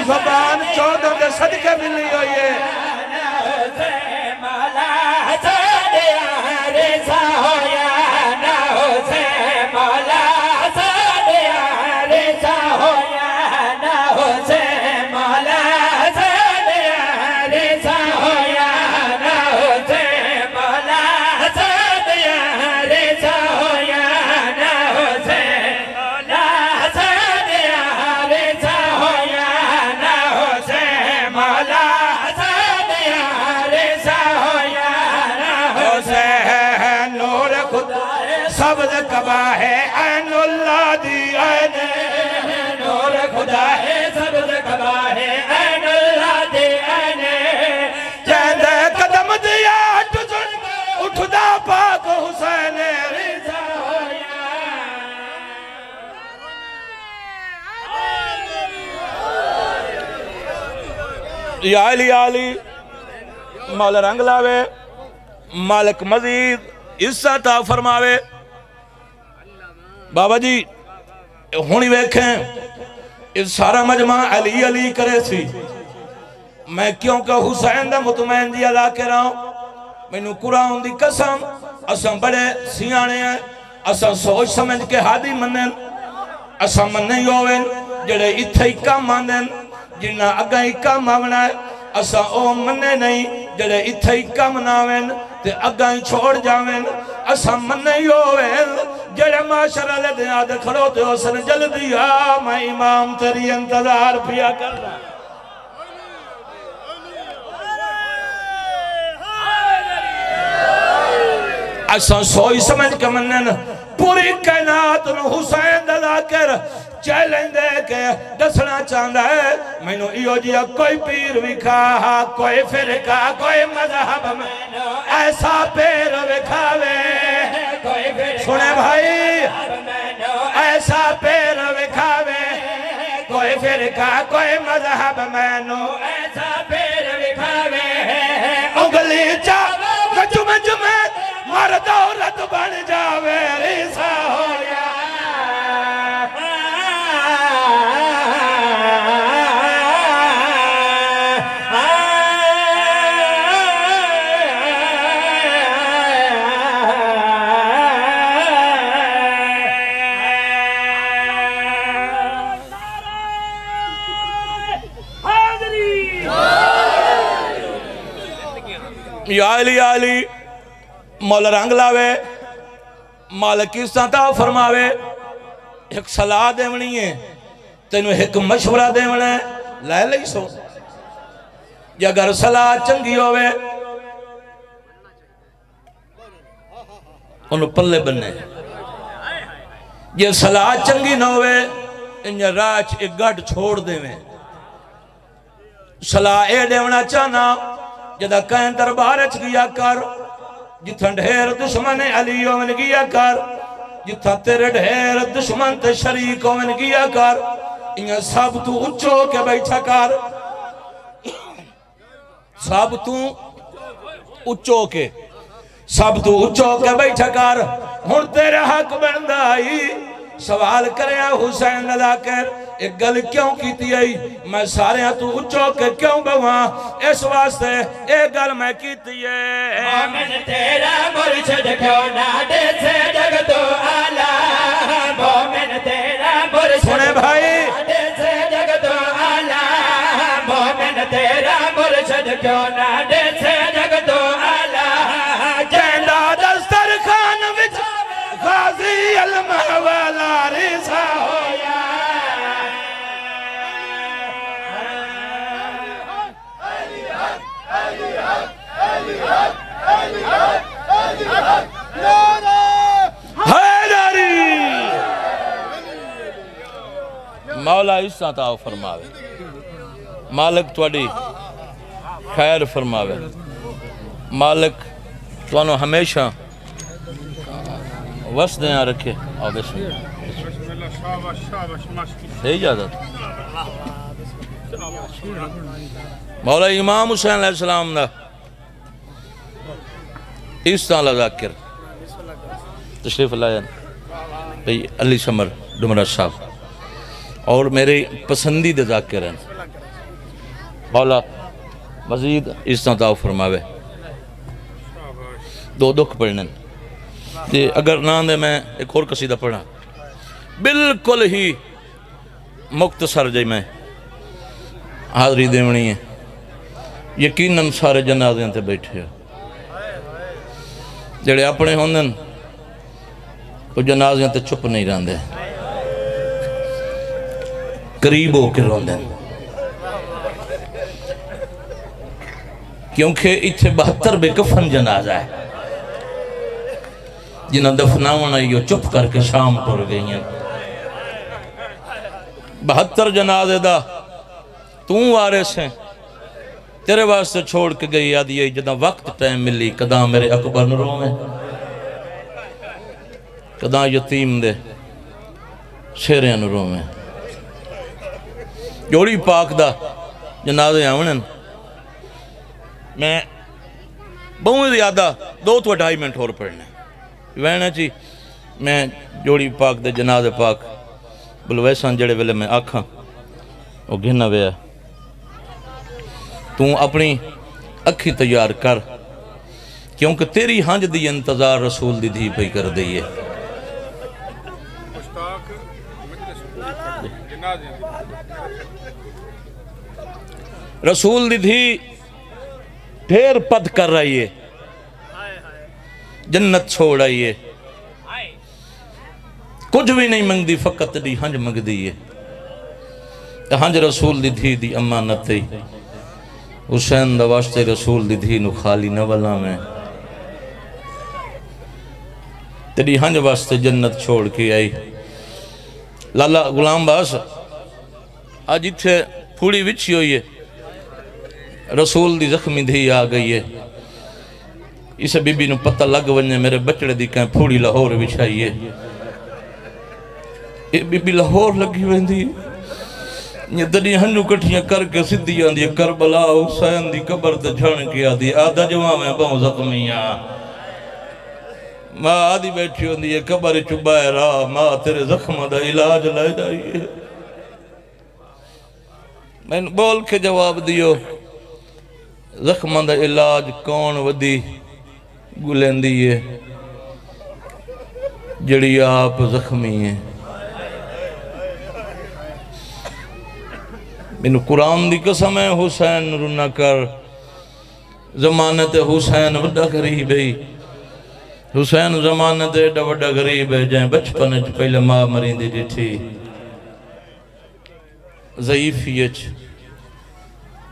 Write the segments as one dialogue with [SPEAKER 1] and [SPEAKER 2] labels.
[SPEAKER 1] ज़बान 14 के सदके मिली हुई है। सब्ज़ कबा है ऐनुल्लाह दी ऐन नूर खुदा है सब्ज़ कबा है ऐनुल्लाह दी ऐन चंदे कदम दिया उठदा पाक हुसैन रिज़ा होया। या अली मौला रंग लावे मालिक मजीद इज्जत ता फरमावे। बाबा जी हुणी वेखें इस सारा मजमा अली अली करे सी मैं क्योंकि हुसैन दा मुतमैन जी अदा करा मैनू कुरान दी कसम असां बड़े सियाणे हैं असां सोच समझ के हादी मन्नन असां मन्ने होवेन जेड़े इत्थे ही काम आंदे जिन्ना अग्गा ही काम आवना है असां ओ मन्ने नहीं जेड़े इत्थे ही काम ना आवेन ते अग्गा ही छोड़ जावेन असां मन्ने होवेन जेड़े माशर वाले दिन आदे खड़ोते हो सन जल्दी आ मैं इमाम तेरी इंतजार पिया करना। असां सोच समझ के मन्नन पूरी कायनात नू हुसैन दा ज़ाकिर चैलेंज दे के दसना चाहता है मैनू इहो जिहा कोई पीर विखा कोई फिरका कोई मजहब मैनू ऐसा पेर विखावे सुने भाई ऐसा पेर विखावे कोई फिरका कोई मजहब मैनू ऐसा पेर विखावे उंगली चा जुमे जुमे मर्द औरत बन जावे रिसा होया। या अली मौला रंग लावे मालिक इस्ता फरमावे एक सलाह देवनी है तेनू एक मशवरा देवना है लै लई सो जे अगर सलाह चंगी होवे उन्हें पल्ले बनने जे सलाह चंगी ना होवे इन राज एक गढ़ छोड़ देवे सलाह ए देवना चाहना जदा कहीं दरबार च गया कर जिथा ढेर दुश्मन अली होवन गया कर जिथा तेरे ढेर दुश्मन ते शरीक होवन गया कर इं सब तू उच्चो के बैठा कर सब तू उच्चो के बैठा कर हुण तेरा हक बनदा आई सवाल करे हुसैन ज़ाकिर एक गल क्यों की आई मैं सारे तू उच्चो के क्यों बवा इस वास्ते एक गल मैं की तेरा मुर्शिद क्यों ना दे से जग तो आला मोमिन तेरा मुर्शिद सुने भाई दे से जग तो आला मोमिन तेरा मुर्शिद क्यों ना दे से जग तो आला कहंदा दस्तरखान विच गाजी अलमहवाला रिसा होया। मौला इस्सा ता फरमावे मालिक तुहाडी खैर फरमावे मालिक तुहानू हमेशा वसदे रखे और सही इजाजत मौला इमाम हुसैन अलैहिस्सलाम दा इस्सा ज़ाकिर तशरीफ लाया भाई अली समर डुमरा साहब और मेरे पसंदीदा ज़ाकिर हैं मौला मजीद इज्जत अता फरमावे। दो दुख पढ़ने ते अगर ना दे मैं एक और कसीदा पढ़ा बिल्कुल ही मुख्तसर जी मैं हाज़री देवनी है। यकीनन सारे जनाज़ियां ते बैठे जेड़े अपने होंदे वो जनाज़ियां ते चुप नहीं रहंदे, करीब होकर रोंदे, क्योंकि इत्थे 72 बेकफन जनाजा है जिन्हें दफनावन आई चुप करके शाम टुर गई हैं। 72 जनाजे दा तू वारिस है, तेरे वास्ते छोड़ के गई आदि जदा वक्त टाइम मिली कदा मेरे अकबर न रोवे, कदा यतीम दे शेरियां न रोवे। जोड़ी पाक दा जनाजे आवन मैं बहुत ज़्यादा 2 तो 2.5 मिनट होर पढ़ने वहना जी। मैं जोड़ी पाक दे जनाजे पाक बुलवैसा जड़े वेले मैं आखा वो गिना वे तू अपनी अखी तैयार कर, क्योंकि तेरी हंज दी इंतजार रसूल दी धी पई कर दईए। रसूल दी धी ढेर पद कर रही है, जन्नत छोड़ आई है, कुछ भी नहीं मंगदी फकत दी हंज मंगदी है। हंज रसूल दी धी दी अमानत है। हुसैन दा वास्ते रसूल दी धी नु खाली न वला में तेरी हंज वास्ते जन्नत छोड़ के आई। लाला गुलाम बास अज इत्थे फूड़ी विछी हुई है, रसूल दी जख्मी धी आ गई है। इस बीबी नु पता लग वने मेरे बचड़े दी कहीं फूड़ी लाहौर विछाई है। ये बीबी लाहौर लगी वेंदी जदी हंजू कट्ठियां करके सीधी आंदी करबला हुसैन दी कबर ते झण के आदि आदा जवा मैं बहु जख्मिया मां आदि बैठी होंदी है कबर चुबाए रा मां तेरे जख्म दा इलाज लै जाइए। मैंने बोल के जवाब दियो जख्म दा इलाज कौन वदी गुलेंदी है जड़ी आप जख्मी है। मैनू कुरान दी कसम है हुसैन रुना कर जमानत हुसैन वड्डा गरीब है। हुसैन जमानत एडा वड्डा गरीब है जै बचपन च पहले मां मरींदी डिठी ज़ईफी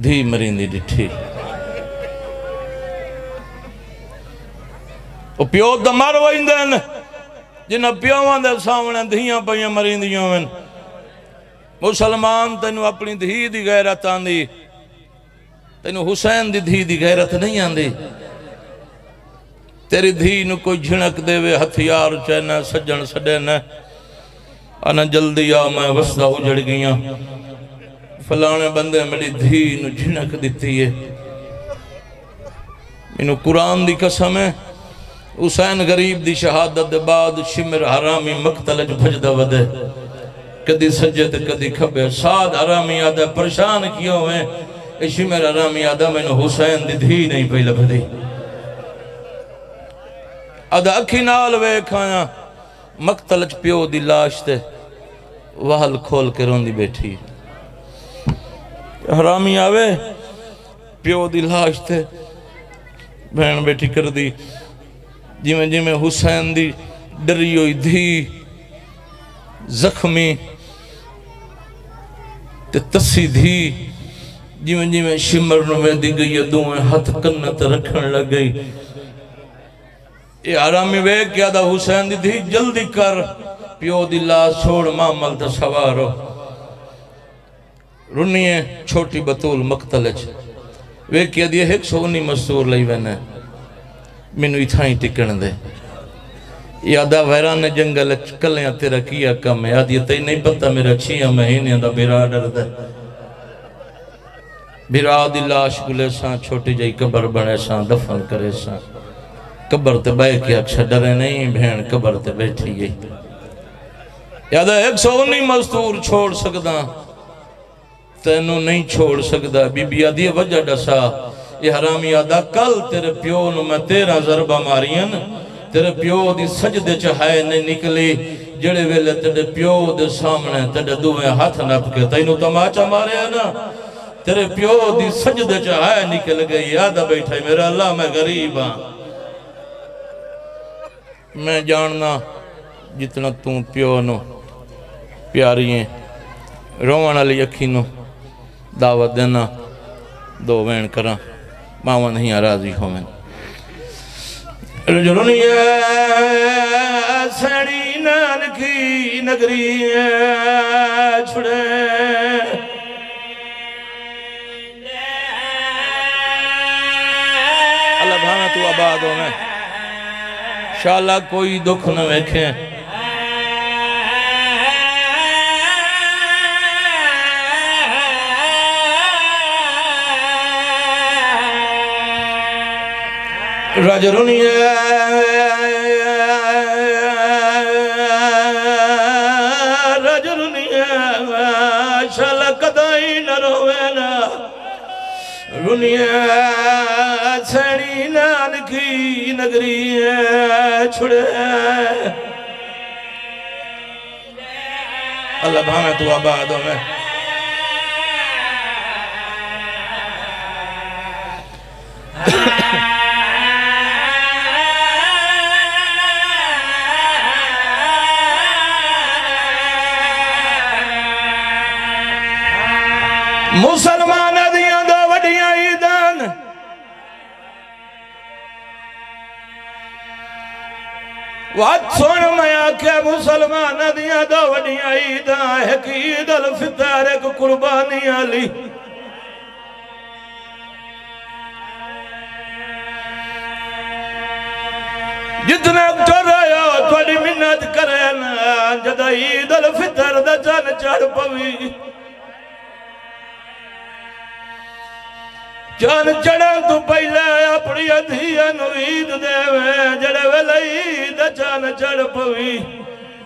[SPEAKER 1] धी मरींदी डिठी। प्यो तो मर वंदे जिन्हें प्योवां दे सामने धियां पईयां मरींदियां वन। मुसलमान तेनू अपनी धी दी गैरत आंदी, तेनू हुसैन दी धी दी गैरत नहीं आंदी। तेरी धी नू कोई झिणक देवे हथियार चैन सज्जन सडे न आना जल्दी आ मैं वसदा उजड़ गईया फलाने बंदे मेरी धी नू झिणक दिती है। मैनू कुरान दी कसम है हुसैन गरीब दी शहादत दे बाद शिमर हरामी मकतल च भजदा वदे कदी सज्जे ते कदी खब्बे। साद हरामी आदा परेशान क्यों है शिमर हरामी आदा मैनू हुसैन दी धी नहीं पई लभदी। आदा अखी नाल वेखाया मकतल च प्यो दी लाश ते वाल खोल के रोंदी बैठी। हरामी आवे प्यो दी लाश ते भैन बैठी कर दी जिमें जिमें हुसैन दी डरी हुई धी जख्मी ते तसी धी जिमें जिमें शिमर नूं वेंदी गई दोवें हथ कन्न ते रखण लग गई। ये आरामी वेख के आदा हुसैन दी धी जल्दी कर प्यो दी लाश छोड़ मामल ते सवार हो। रुनिए छोटी बतूल मकतल च वेख के आदी 119 मस्तूर लई वने मैनू इथा ही टिकन दे। यादा वैरान जंगल कलिया तेरा किया कम है आदि तेन नहीं पता मेरा 6 महीने का बिरा डरदा बिरा दी लाश गुले सा छोटी जी कबर बने सा दफन करे सा कबर ते बह के अक्ष डरे नहीं भेण कबर ते बैठी गई। यादा 119 मजदूर छोड़ सकदा तेनू नहीं छोड़ सकता। बीबी आदि वजह दसा, ये हरामी आदा कल तेरे प्यो नू मैं 13 ज़रबा मारियन, तेरे प्यो दी सजदे च है नहीं निकली। जेड़े वेले तेरे प्यो दे सामने तेरे दुवे हाथ नप के तैनू तमाचा मारे ना, तेरे प्यो दी सजदे च है निकल गई। याद बैठा मेरा अल्लाह मैं गरीब हाँ, मैं जानना जितना तू प्यो नो प्यारी है, रोवन वाली अखी नो दावत देना, दो वैन करा मावा नहीं राजी हो। मैं सड़ी नानकी नगरी छुड़े अल्लाह भावे तू आबाद हो। मैं शाला कोई दुख न वेखे। रजरुनिया शाला कदाई न रोवे ना, रुनिया सड़ी नानकी नगरी छुड़े। अल्लाह भावे तू आबाद हो। मैं मुसलमान दियां दो वड्डियां ईदान, बात सुन मैं आख्या मुसलमान दियां दो वड्डियां ईदां, एक ईद अल फितर एक कुर्बानी आली। जितना चढ़ाया थोड़ी मिन्नत करे ना, जदा ईद अल फितर दा चन चढ़ पवी, चन चढ़न तू पहले अपनी धिया ईद देवे। जड़े वेले ईद चन चढ़ पवी,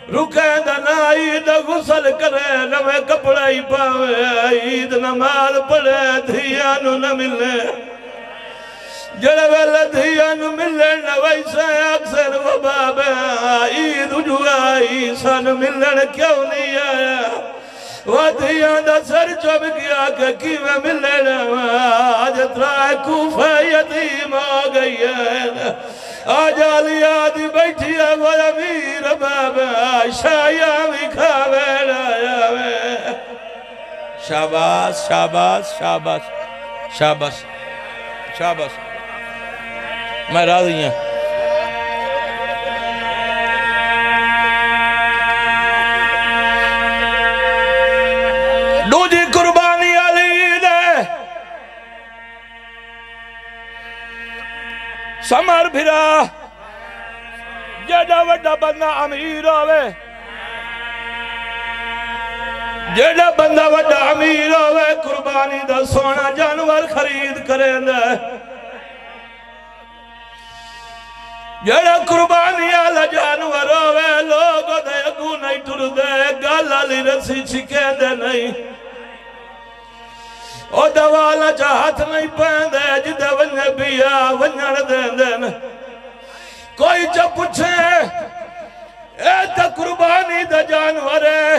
[SPEAKER 1] रुके ना ईद गुसल करे, नवे कपड़ा ही पावे, ईद नमाज पढ़े धिया न मिले। जड़े वेले धिया मिले न वैसे अक्सर वो बाबे, ईद जुआई सन मिलन क्यों नहीं आया। वधिया दा सर चुभ गया कि किवें मिलण, आज त्राए कूफे यतीम आ गई है। आज आलिया दी बैठी है वो अमीर बाबा, शाया भी खावे आवे। शाबाश शाबाश शाबाश शाबाश शाबाश, मैं राजी हूँ। दूजी कुर्बानी वाली ईद है, समर फिरा जेड़ा वड्डा बंदा अमीर होवे, जेड़ा बंदा वड्डा अमीर होवे कुर्बानी दा सोना जानवर खरीद करेंदा। जेड़ा कुर्बानी वाला जानवर होवे लोग दे अगू नहीं टुरदे, गल वाली रस्सी छिकेंदे नहीं, ओ दवाला च हाथ नहीं पैंदे, जिदे वन्ने पिया वन्नण देंदे। कोई च पूछे ए ते कुर्बानी दा जानवर है,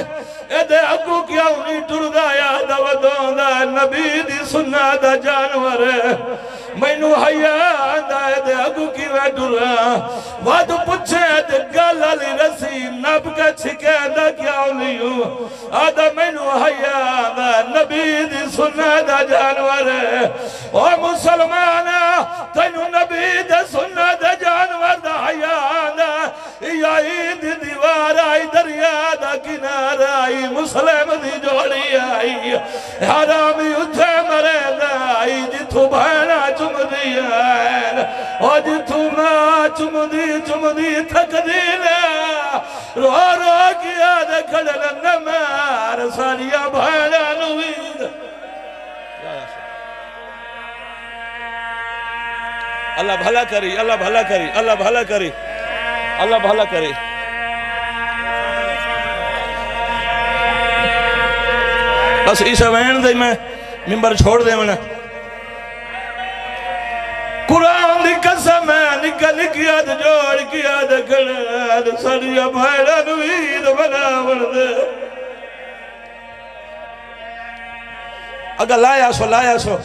[SPEAKER 1] एदे अगू क्यों नहीं टुरदा, याद वदोंदा नबी दी सुन्नत दा जानवर है। मैनू हया आंदा दे अगू किवें टुरा, वद पूछे ते गल वाली रस्सी नब के छिकेंदा क्यों नहीं हूं, आदा मैनू हया आंदा नबी दी सुन्नत दा जानवर है। ओ मुसलमान तैनू नबी दे सुन्नत दा जानवर दा हया आंदा, या ईद दीवार आई दरिया दा किनारा आई, मुस्लिम दी जोड़ी आई, हरामी उथे मरेंदा आई, जिथों भैणा चुमदी है, ओ जिथों मां चुमदी चुमदी थकदी ने, रो रो के याद खड़न न मार सारिया भैणा नू ईद। अल्लाह भला करी, अल्लाह भला करी, अल्लाह भला करी, अल्लाह भला करी। बस इस वैन दे मैं मिंबर छोड़ दे मना कुरान दी कसम है निका निकी हाथ जोड़ के याद कर साडियां भाड़ा नूं ईद मनावण दे अगर लाया सो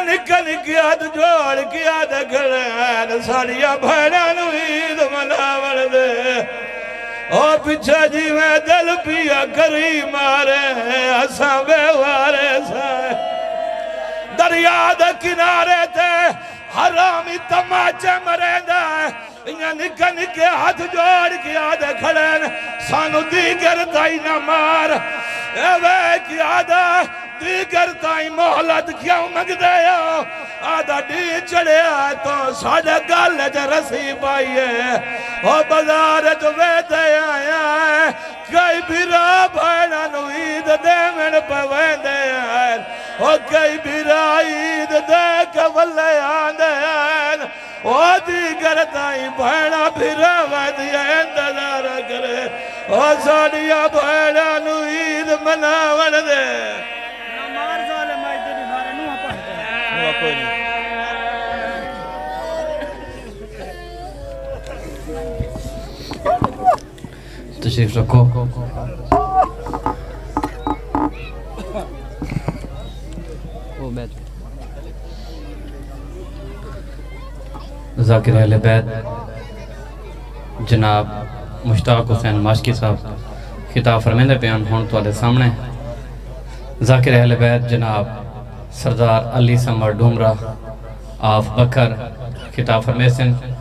[SPEAKER 1] निका निकी हाथ जोड़ के याद कर साड़िया भैड़ा नूं ईद मनावण दे ओ पिछा जी मैं दिल पिया करी मारे असा बेवारे सा दरिया दे किनारे ते हरामी तमाचे मरेंदा इन्हां निके निके हाथ जोड़ के याद खड़े सानू दीगर ताई ना मार ए वे की आदा दीगर ताई मोहलत क्यों मंगदे हो आदा डी चढ़िया तो साडे गल च रसी पाई है ओ बाजार च वेदे आया कई बिरा भैणा नूं ईद देवण पवेंदे ओ कई बिरा ईद दे के वल्ले आंदे ओ दीगर ताई भैणा बिरा वदिया इंतजार करे ओ साडिया भैणा नूं ईद मनावण दे कोई नहीं
[SPEAKER 2] तशरीफ रखो ज़ाकिर अहले बैत जनाब मुश्ताक हुसैन माशकी साहब खिताब फरमाते बयान हुण तुहाडे सामने ज़ाकिर अहले बैत जनाब सरदार अली समर डूमरा आफ बकर खिताब फरमाते